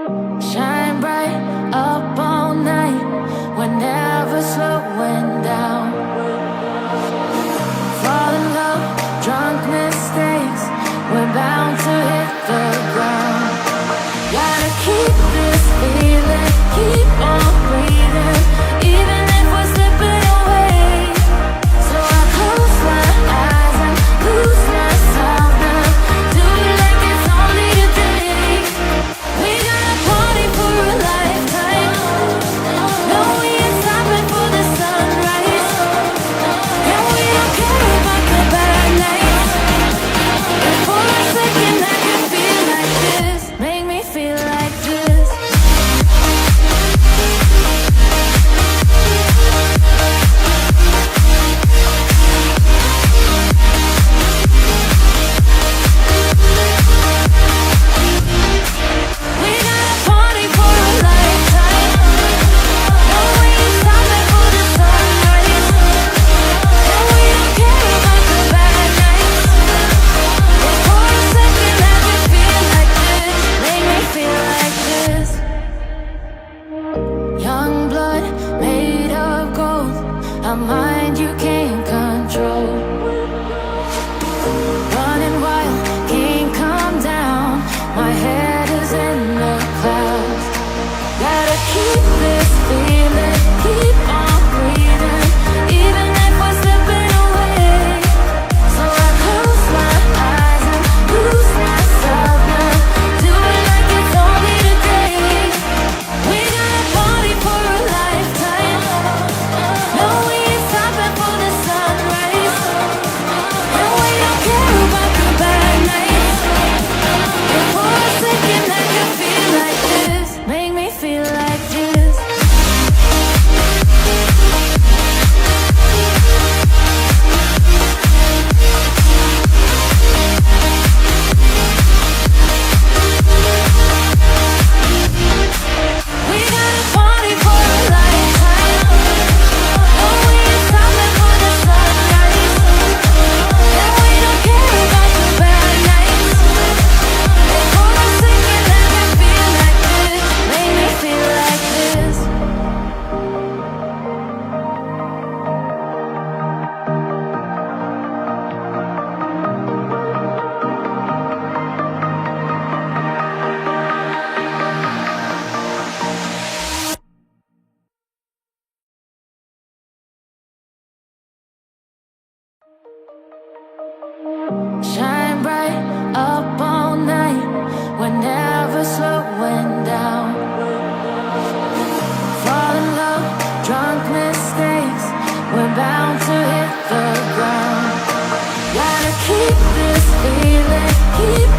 Shine bright up all night. We're never slowing down. Fall in love, drunk mistakes. We're bound to hit the ground. Gotta keep this feeling, keep on breathing, even if we're slipping away. So I close my eyes and lose myself now. Do it like it's only a day. We got a party for a lifetime. No, we ain't stopping for the sunrise. And we don't care about the bad nights. And for a second I can feel like this. Make me feel like this. We got a party for a lifetime. No, we ain't stopping for the sunrise. And we don't care about the bad nights. And for a second I can feel like this. Make me feel like this. Young blood made of gold. A mind you can't control. Running wild, can't come down. My head is in the clouds. Gotta keep this feeling, keep on breathing, even if we're slipping away. So I close my eyes and lose myself now. Do it like it's only today. We got a party for a lifetime. No, we ain't stopping for the sunrise. And we don't care about the bad nights. And for a second I can feel like this. Make me feel like this. We got a party for a lifetime. No, we ain't stopping for the sunrise. And we don't care about the bad nights. And for a second I can feel like this. Make me feel like this. Shine bright up all night. We're never slowing down. Fall in love, drunk mistakes. We're bound to hit the ground. Gotta keep this feeling, keep